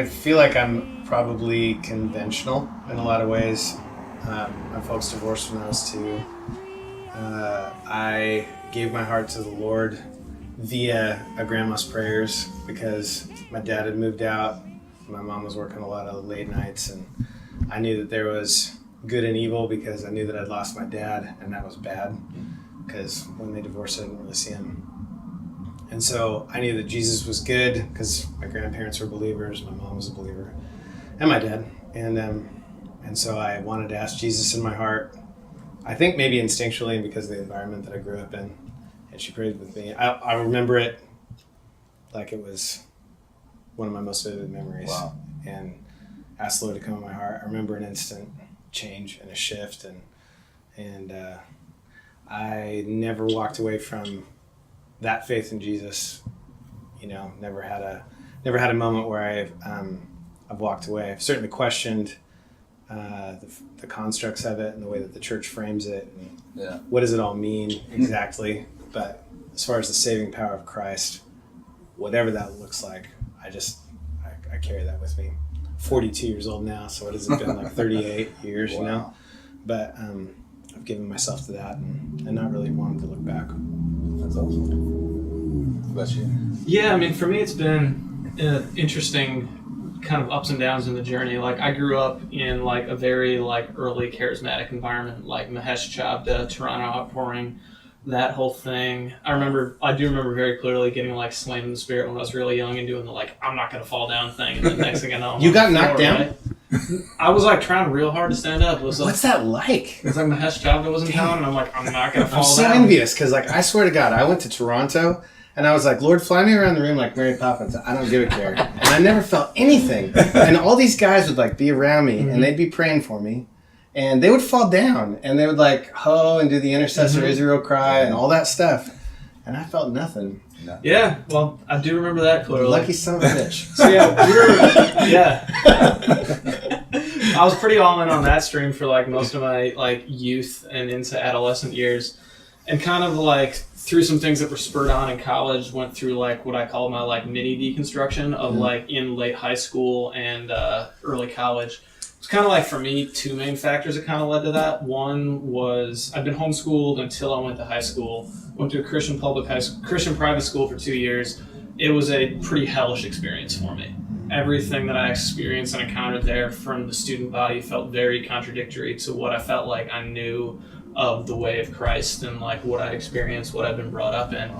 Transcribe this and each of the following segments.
I feel like I'm probably conventional in a lot of ways. My folks divorced when I was 2. I gave my heart to the Lord via a grandma's prayers because my dad had moved out. My mom was working a lot of late nights, and I knew that there was good and evil because I knew that I'd lost my dad, and that was bad because when they divorced, I didn't really see him. And so I knew that Jesus was good because my grandparents were believers, my mom was a believer, and my dad. And so I wanted to ask Jesus in my heart. I think maybe instinctually because of the environment that I grew up in, and she prayed with me. I remember it like it was one of my most vivid memories. Wow. And asked the Lord to come in my heart. I remember an instant change and a shift, and I never walked away from that faith in Jesus. You know, never had a moment where I've walked away. I've certainly questioned the constructs of it and the way that the church frames it, and what does it all mean exactly. But as far as the saving power of Christ, whatever that looks like, I carry that with me. 42 years old now, so what has it been, like 38 years, you know? But I've given myself to that and not really wanted to look back. That's awesome. What about you? Yeah, I mean, for me, it's been interesting kind of ups and downs in the journey. Like, I grew up in like a very like early charismatic environment, like Mahesh Chabda, Toronto Outpouring, that whole thing. I do remember very clearly getting like slammed in the spirit when I was really young and doing the like, I'm not going to fall down thing. And then next thing I know, you got knocked down? Right? I was like trying real hard to stand up. What's that like? It's like Mahesh Chabda was in town and I'm like, I'm not going to fall down. I'm so envious because like, I swear to God, I went to Toronto and I was like, Lord, fly me around the room like Mary Poppins. I don't give a care. And I never felt anything. And all these guys would like be around me and they'd be praying for me. And they would fall down and they would like ho and do the intercessor Israel cry and all that stuff. And I felt nothing. No. Yeah, well, I do remember that clearly. Lucky son of a bitch. So I was pretty all in on that stream for like most of my like youth and into adolescent years. And kind of like through some things that were spurred on in college, went through like what I call my like mini deconstruction of like in late high school and early college. It's kind of like, for me, 2 main factors that kind of led to that. One was I'd been homeschooled until I went to high school. Went to a Christian private school for 2 years. It was a pretty hellish experience for me. Everything that I experienced and encountered there from the student body felt very contradictory to what I felt like I knew of the way of Christ and like what I experienced, what I've been brought up in.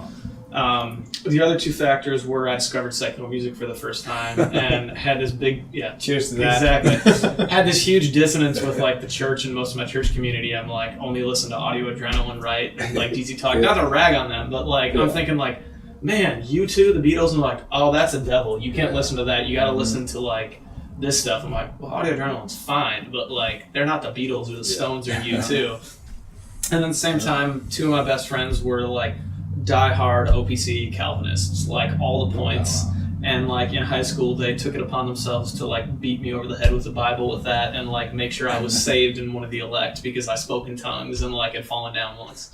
The other 2 factors were I discovered secular music for the first time and had this big, cheers to that. Exactly. Had this huge dissonance with like the church and most of my church community. I'm like, only listen to Audio Adrenaline, right? And like DC Talk, not to rag on them, but like I'm thinking like, man, U2, the Beatles, and like, oh, that's a devil. You can't listen to that. You got to listen to like this stuff. I'm like, well, Audio Adrenaline's fine, but like they're not the Beatles or the Stones or U2. And then at the same time, 2 of my best friends were like die-hard OPC Calvinists, like all the points. And like in high school, they took it upon themselves to like beat me over the head with the Bible with that and like make sure I was saved and one of the elect because I spoke in tongues and like had fallen down once.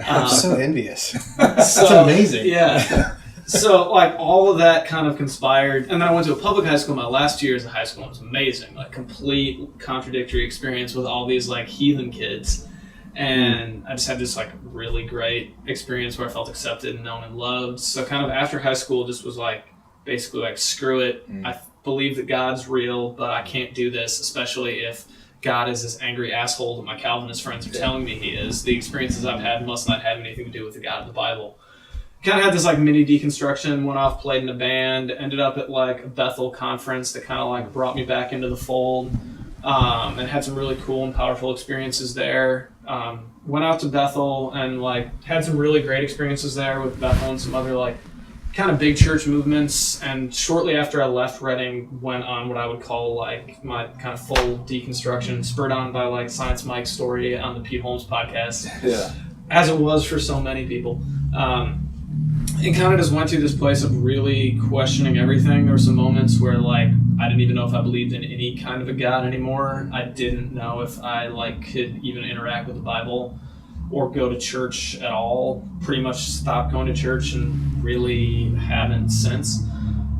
I'm so envious. That's amazing. Yeah. So like all of that kind of conspired. And then I went to a public high school. My last 2 years of high school was amazing. Like complete contradictory experience with all these like heathen kids. And I just had this like really great experience where I felt accepted and known and loved. So kind of after high school, just was like, basically like, screw it. I believe that God's real, but I can't do this, especially if God is this angry asshole that my Calvinist friends are telling me he is. The experiences I've had must not have anything to do with the God of the Bible. Kind of had this like mini deconstruction, went off, played in a band, ended up at like a Bethel conference that kind of like brought me back into the fold, and had some really cool and powerful experiences there. Went out to Bethel and like had some really great experiences there with Bethel and some other like kind of big church movements. And shortly after I left Reading, went on what I would call like my kind of full deconstruction, spurred on by like Science Mike's story on the Pete Holmes podcast, as it was for so many people. And kind of just went through this place of really questioning everything. There were some moments where like I didn't even know if I believed in any kind of a God anymore. I didn't know if I like could even interact with the Bible or go to church at all. Pretty much stopped going to church and really haven't since.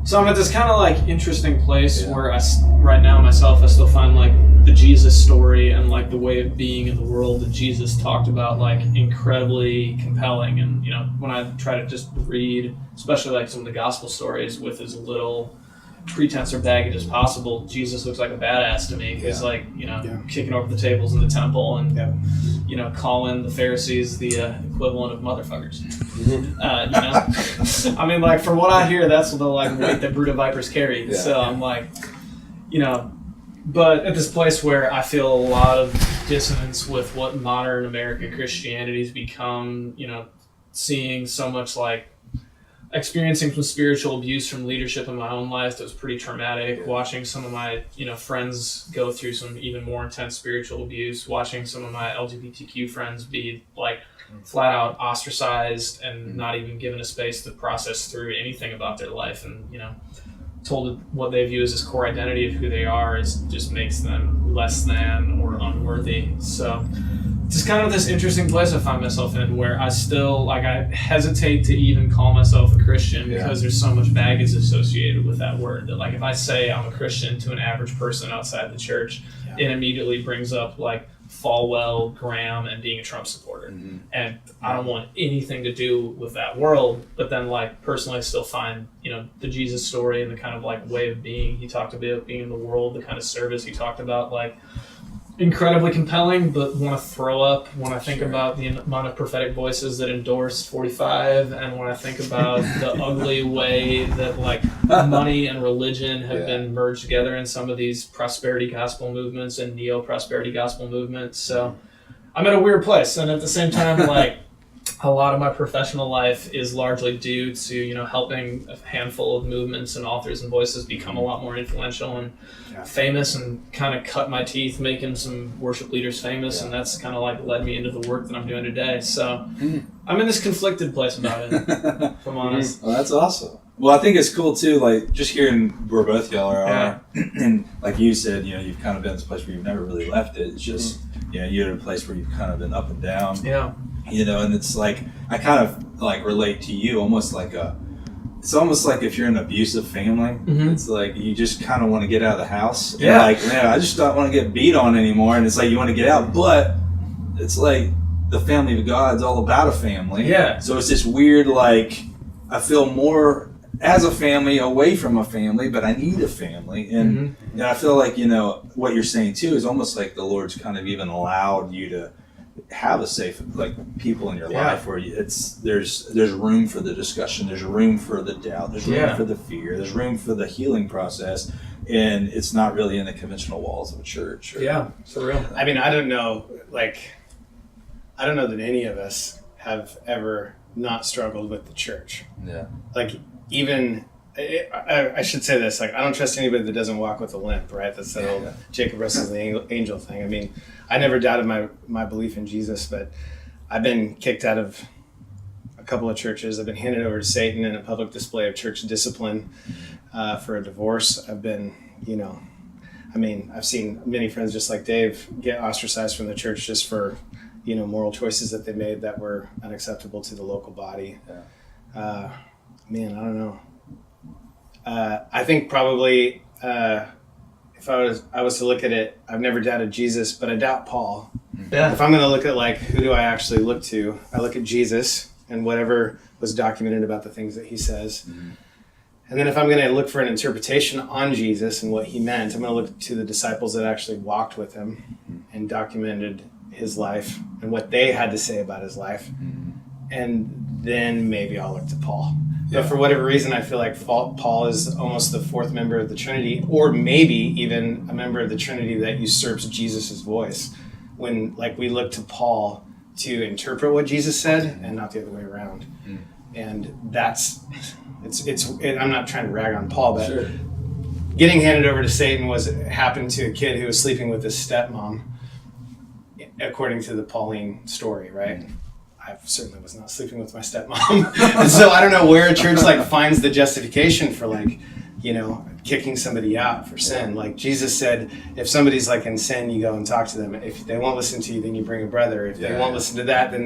So I'm at this kind of like interesting place where right now myself, I still find like the Jesus story and like the way of being in the world that Jesus talked about like incredibly compelling. And, when I try to just read, especially like some of the gospel stories with as little pretense or baggage as possible, Jesus looks like a badass to me. He's like, kicking over the tables in the temple and, calling the Pharisees the equivalent of motherfuckers. I mean, like, from what I hear, that's the like weight that brood of vipers carry. Yeah. So I'm like, but at this place where I feel a lot of dissonance with what modern American Christianity's become, seeing so much like experiencing some spiritual abuse from leadership in my own life that was pretty traumatic, watching some of my friends go through some even more intense spiritual abuse, watching some of my LGBTQ friends be like flat out ostracized and not even given a space to process through anything about their life, and told what they view as this core identity of who they are is just makes them less than or unworthy. So just kind of this interesting place I find myself in where I still, like, I hesitate to even call myself a Christian because there's so much baggage associated with that word that, like, if I say I'm a Christian to an average person outside the church, it immediately brings up, like, Falwell, Graham, and being a Trump supporter. Mm-hmm. And I don't want anything to do with that world, but then, like, personally I still find, the Jesus story and the kind of, like, way of being he talked about being in the world, the kind of service he talked about, like, incredibly compelling, but want to throw up when I think about the amount of prophetic voices that endorsed 45, and when I think about the ugly way that like money and religion have been merged together in some of these prosperity gospel movements and neo-prosperity gospel movements. So I'm at a weird place, and at the same time, like, a lot of my professional life is largely due to, helping a handful of movements and authors and voices become a lot more influential and famous, and kind of cut my teeth making some worship leaders famous. And that's kind of like led me into the work that I'm doing today. So I'm in this conflicted place about it, if I'm honest. Well, that's awesome. Well, I think it's cool too, like, just hearing where both y'all are. And like you said, you've kind of been in this place where you've never really left it. It's just, you're in a place where you've kind of been up and down. Yeah. And it's like, I kind of like relate to you almost like it's almost like if you're in an abusive family, it's like you just kind of want to get out of the house. And like, man, I just don't want to get beat on anymore. And it's like you want to get out, but it's like the family of God is all about a family. Yeah. So it's this weird, like, I feel more as a family away from a family, but I need a family. And and I feel like, what you're saying too is almost like the Lord's kind of even allowed you to have a safe, like, people in your life where there's room for the discussion, there's room for the doubt, there's room for the fear, there's room for the healing process, and it's not really in the conventional walls of a church. For real. I mean, I don't know that any of us have ever not struggled with the church. Like, even I should say this, like, I don't trust anybody that doesn't walk with a limp, right? That's that old Jacob Russell's the angel thing. I mean, I never doubted my belief in Jesus, but I've been kicked out of a couple of churches. I've been handed over to Satan in a public display of church discipline for a divorce. I've been, I've seen many friends just like Dave get ostracized from the church just for, moral choices that they made that were unacceptable to the local body. I don't know. I think probably if I was to look at it, I've never doubted Jesus, but I doubt Paul. If I'm going to look at, like, who do I actually look to, I look at Jesus and whatever was documented about the things that he says. And then if I'm going to look for an interpretation on Jesus and what he meant, I'm going to look to the disciples that actually walked with him and documented his life and what they had to say about his life. And then maybe I'll look to Paul. But for whatever reason, I feel like Paul is almost the fourth member of the Trinity, or maybe even a member of the Trinity that usurps Jesus' voice. When, like, we look to Paul to interpret what Jesus said and not the other way around. And that's, I'm not trying to rag on Paul, but getting handed over to Satan happened to a kid who was sleeping with his stepmom, according to the Pauline story, right? I certainly was not sleeping with my stepmom. And so I don't know where a church, like, finds the justification for, like, kicking somebody out for sin. Like, Jesus said, if somebody's, like, in sin, you go and talk to them. If they won't listen to you, then you bring a brother. If they won't listen to that, then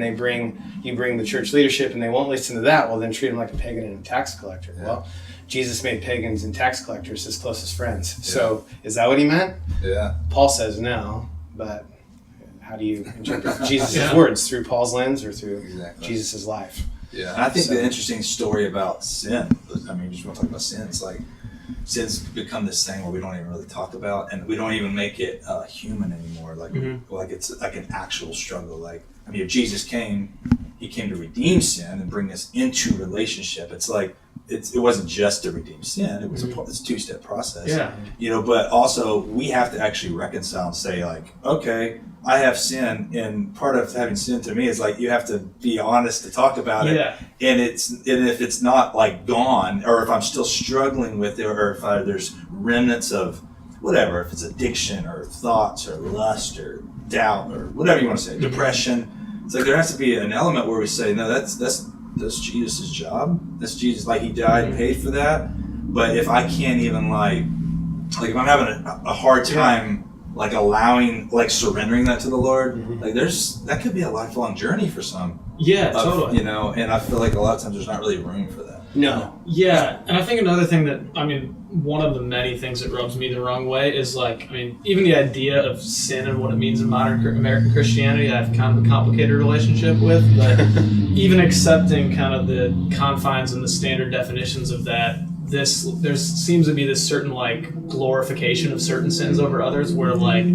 you bring the church leadership, and they won't listen to that, well, then treat them like a pagan and a tax collector. Well, Jesus made pagans and tax collectors his closest friends. So is that what he meant? Yeah. Paul says no, but how do you interpret Jesus' words? Through Paul's lens or through Jesus' life? Yeah, and I think the interesting story about sin, I mean, just want to talk about sin, it's like sin's become this thing where we don't even really talk about, and we don't even make it human anymore. Like, like it's like an actual struggle. Like, I mean, if Jesus came, he came to redeem sin and bring us into relationship. It's like it wasn't just to redeem sin; it was it's a two-step process. Yeah, you know. But also, we have to actually reconcile and say, like, okay, I have sin, and part of having sin to me is like you have to be honest to talk about it. Yeah. And if it's not like gone, or if I'm still struggling with it, or if there's remnants of whatever, if it's addiction or thoughts or lust or doubt or whatever you want to say, depression, it's like there has to be an element where we say, no, that's Jesus' job. That's Jesus, like he died and paid for that. But if I can't even like if I'm having a hard time like allowing, like surrendering that to the Lord, like that could be a lifelong journey for some. Yeah, totally. You know, and I feel like a lot of times there's not really room for that. No. Yeah, and I think another thing that, I mean, one of the many things that rubs me the wrong way is like, I mean, even the idea of sin and what it means in modern American Christianity, I have kind of a complicated relationship with, but even accepting kind of the confines and the standard definitions of that, there seems to be this certain like glorification of certain sins over others where like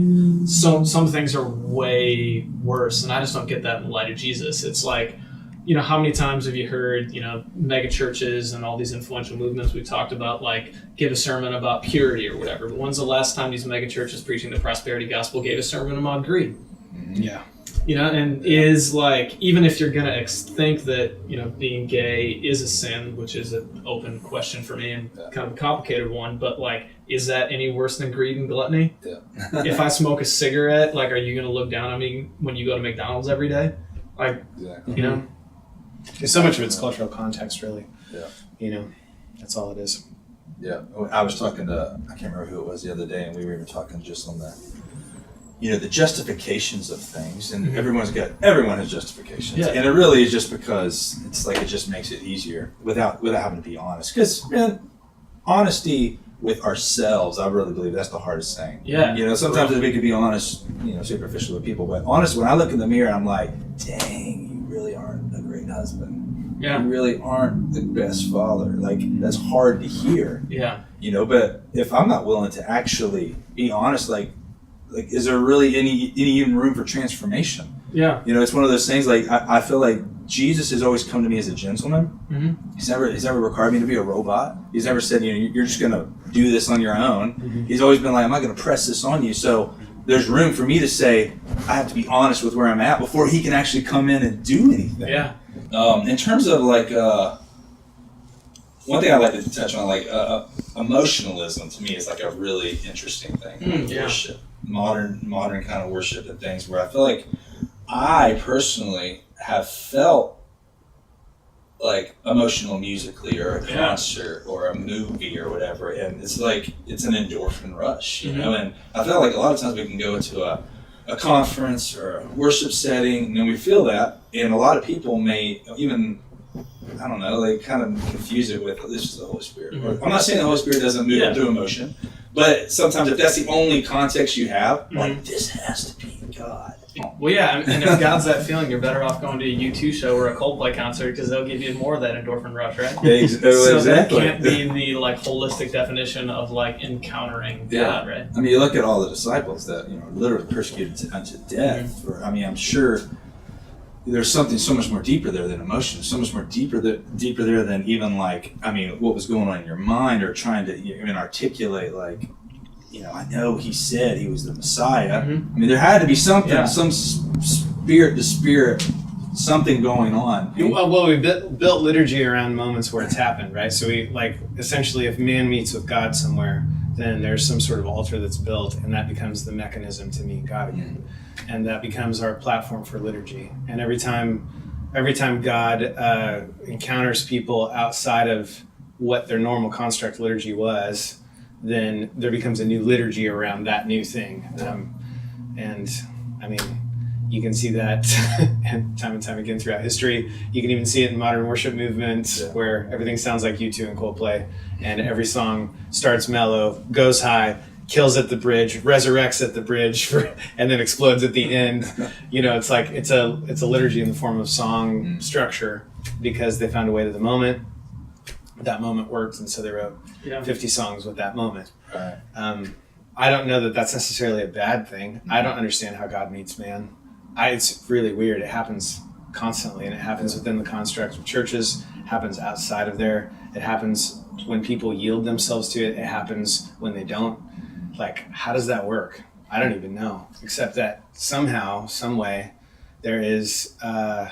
some things are way worse, and I just don't get that in the light of Jesus. It's like, you know, how many times have you heard, you know, mega churches and all these influential movements we talked about, like, give a sermon about purity or whatever, but when's the last time these mega churches preaching the prosperity gospel gave a sermon about greed? Yeah. You know, and is like, even if you're going to think that, you know, being gay is a sin, which is an open question for me and kind of a complicated one, but like, is that any worse than greed and gluttony? Yeah. If I smoke a cigarette, like, are you going to look down on me when you go to McDonald's every day? Like, you know? So much of it's cultural context, really. Yeah. You know, that's all it is. Yeah. I was talking to, I can't remember who it was the other day, and we were even talking just on that. You know, the justifications of things, and everyone has justifications, and it really is just because it's like it just makes it easier without having to be honest. Because honesty with ourselves, I really believe that's the hardest thing. Yeah. You know, sometimes we could be honest, you know, superficial with people, but honest, when I look in the mirror, I'm like, dang, you really aren't a great husband. Yeah. You really aren't the best father. Like, that's hard to hear. Yeah. You know, but if I'm not willing to actually be honest, like, is there really any even room for transformation? Yeah. You know, it's one of those things, like, I feel like Jesus has always come to me as a gentleman. He's never required me to be a robot. He's never said, you know, you're just going to do this on your own. He's always been like, I'm not going to press this on you. So there's room for me to say, I have to be honest with where I'm at before he can actually come in and do anything. Yeah. In terms of, like, one thing I'd like to touch on, like, emotionalism to me is like a really interesting thing. Worship. Modern kind of worship and things where I feel like I personally have felt like emotional musically, or a concert or a movie or whatever, and it's like it's an endorphin rush, you know. And I feel like a lot of times we can go to a conference or a worship setting and we feel that, and a lot of people may even, I don't know, they kind of confuse it with, this is the Holy Spirit. I'm not saying the Holy Spirit doesn't move through emotion, but sometimes if that's the only context you have, like, this has to be God. Well, yeah, and if God's that feeling, you're better off going to a U2 show or a Coldplay concert, because they'll give you more of that endorphin rush, right? Yeah, so exactly. That can't be the like holistic definition of like encountering God, right? I mean, you look at all the disciples that, you know, literally persecuted unto death. I mean, I'm sure there's something so much more deeper there than emotion. So much more deeper there than even, like, I mean, what was going on in your mind, or trying to even articulate, like, you know, I know he said he was the Messiah. I mean, there had to be something, some spirit to spirit, something going on. Well, we built liturgy around moments where it's happened, right? So we, like, essentially, if man meets with God somewhere, then there's some sort of altar that's built, and that becomes the mechanism to meet God again. And that becomes our platform for liturgy. And every time God encounters people outside of what their normal construct liturgy was, then there becomes a new liturgy around that new thing. And I mean, You can see that time and time again throughout history. You can even see it in modern worship movements where everything sounds like U2 and Coldplay, and every song starts mellow, goes high, kills at the bridge, resurrects at the bridge, and then explodes at the end. It's like it's a liturgy in the form of song structure because they found a way to the moment. That moment worked, and so they wrote 50 songs with that moment. Right. I don't know that that's necessarily a bad thing. I don't understand how God meets man. It's really weird. It happens constantly, and it happens within the construct of churches, happens outside of there. It happens when people yield themselves to it. It happens when they don't. Like, how does that work? I don't even know, except that somehow, some way, there's a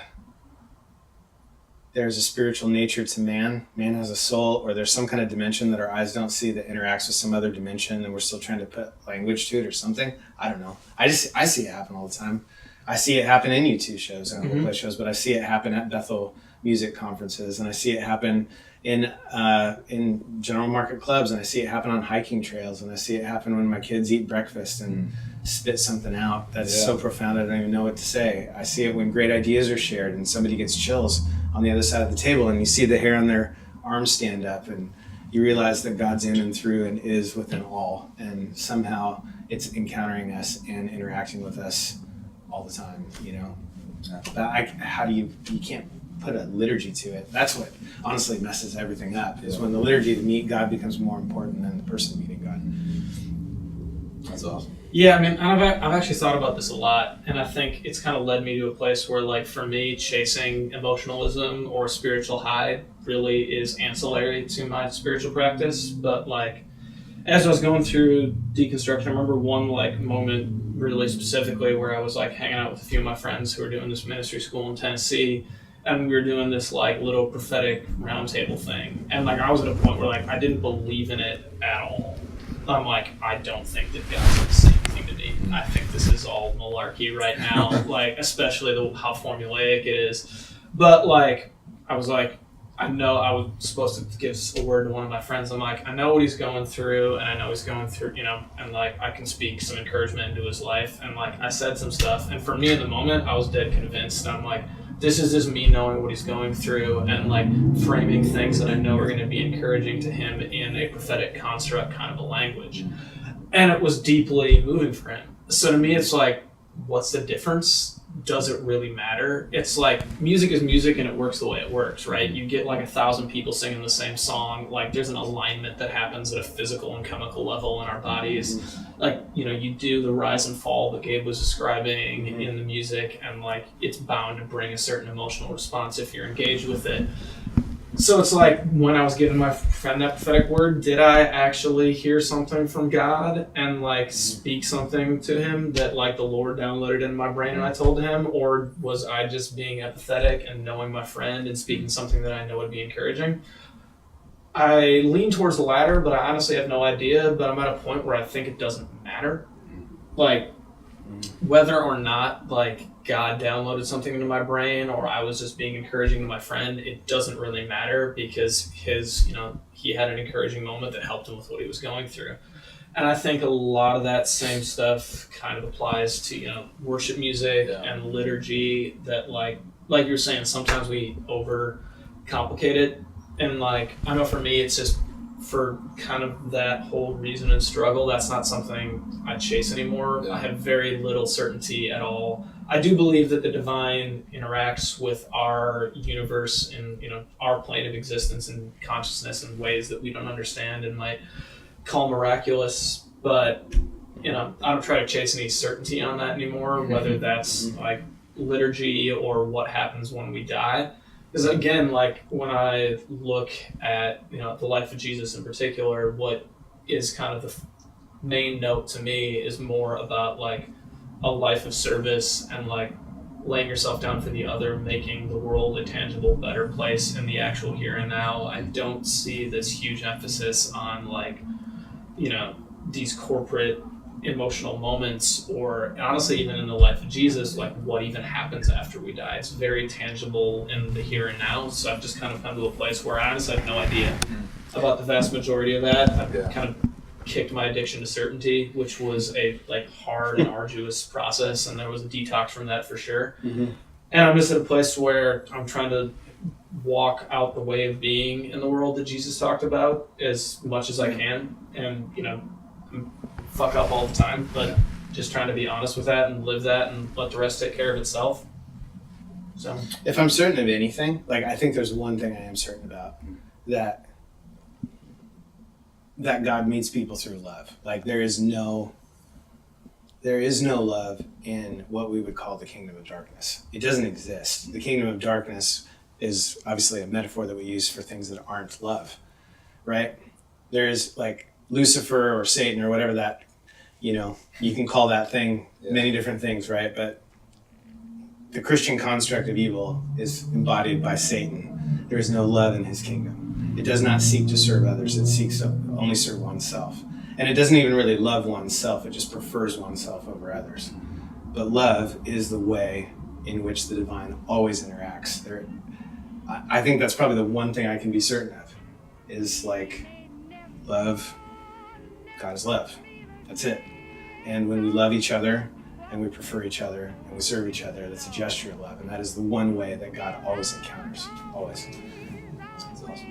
spiritual nature to man. Man has a soul, or there's some kind of dimension that our eyes don't see that interacts with some other dimension, and we're still trying to put language to it or something. I don't know. I see it happen all the time. I see it happen in U2 shows and Coldplay shows, but I see it happen at Bethel music conferences, and I see it happen in general market clubs, and I see it happen on hiking trails, and I see it happen when my kids eat breakfast and spit something out that's so profound I don't even know what to say. I see it when great ideas are shared and somebody gets chills on the other side of the table, and you see the hair on their arms stand up, and you realize that God's in and through and is within all, and somehow it's encountering us and interacting with us all the time, But you can't put a liturgy to it. That's what honestly messes everything up, is when the liturgy to meet God becomes more important than the person meeting God. That's awesome. Yeah, I mean, I've actually thought about this a lot, and I think it's kind of led me to a place where, like, for me, chasing emotionalism or spiritual high really is ancillary to my spiritual practice. But, like, as I was going through Deconstruction, I remember one, like, moment really specifically where I was, like, hanging out with a few of my friends who were doing this ministry school in Tennessee, and we were doing this, like, little prophetic roundtable thing. And, like, I was at a point where, like, I didn't believe in it at all. I'm like, I don't think that God's saying anything to me. I think this is all malarkey right now, like, especially how formulaic it is. But, like, I was like, I know I was supposed to give a word to one of my friends. I'm like, I know what he's going through, and I know he's going through, and, like, I can speak some encouragement into his life. And, like, I said some stuff. And for me in the moment, I was dead convinced. I'm like, this is just me knowing what he's going through and, like, framing things that I know are going to be encouraging to him in a prophetic construct kind of a language. And it was deeply moving for him. So to me, it's like, what's the difference? Does it really matter? It's like, music is music and it works the way it works, right? You get like 1,000 people singing the same song. Like, there's an alignment that happens at a physical and chemical level in our bodies. Like, you do the rise and fall that Gabe was describing in the music, and, like, it's bound to bring a certain emotional response if you're engaged with it. So it's like, when I was giving my friend that prophetic word, did I actually hear something from God and, like, speak something to him that, like, the Lord downloaded in my brain and I told him? Or was I just being empathetic and knowing my friend and speaking something that I know would be encouraging? I lean towards the latter, but I honestly have no idea. But I'm at a point where I think it doesn't matter. Like, whether or not, like, God downloaded something into my brain or I was just being encouraging to my friend, it doesn't really matter, because he had an encouraging moment that helped him with what he was going through. And I think a lot of that same stuff kind of applies to, worship music and liturgy, that, like you were saying, sometimes we overcomplicate it. And, like, I know for me, it's just, for kind of that whole reason and struggle, that's not something I chase anymore. I have very little certainty at all. I do believe that the divine interacts with our universe and, our plane of existence and consciousness in ways that we don't understand and might call miraculous. But, I don't try to chase any certainty on that anymore, whether that's like liturgy or what happens when we die. Because again, like, when I look at, the life of Jesus in particular, what is kind of the main note to me is more about, like, a life of service and, like, laying yourself down for the other, making the world a tangible, better place in the actual here and now. I don't see this huge emphasis on, like, these corporate emotional moments, or honestly even in the life of Jesus, like, what even happens after we die. It's very tangible in the here and now. So I've just kind of come to a place where I honestly have no idea about the vast majority of that. I've kind of kicked my addiction to certainty, which was a hard and arduous process, and there was a detox from that for sure. Mm-hmm. And I'm just at a place where I'm trying to walk out the way of being in the world that Jesus talked about as much as I can, and fuck up all the time, but just trying to be honest with that and live that and let the rest take care of itself. So if I'm certain of anything, I think there's one thing I am certain about, that God meets people through love. There is no love in what we would call the kingdom of darkness. It doesn't exist. The kingdom of darkness is obviously a metaphor that we use for things that aren't love, right? There is Lucifer or Satan or whatever that, you can call that thing many different things, right? But the Christian construct of evil is embodied by Satan. There is no love in his kingdom. It does not seek to serve others. It seeks to only serve oneself. And it doesn't even really love oneself. It just prefers oneself over others. But love is the way in which the divine always interacts. I think that's probably the one thing I can be certain of, is love. God is love. That's it. And when we love each other and we prefer each other and we serve each other, that's a gesture of love. And that is the one way that God always encounters. Always. That's awesome.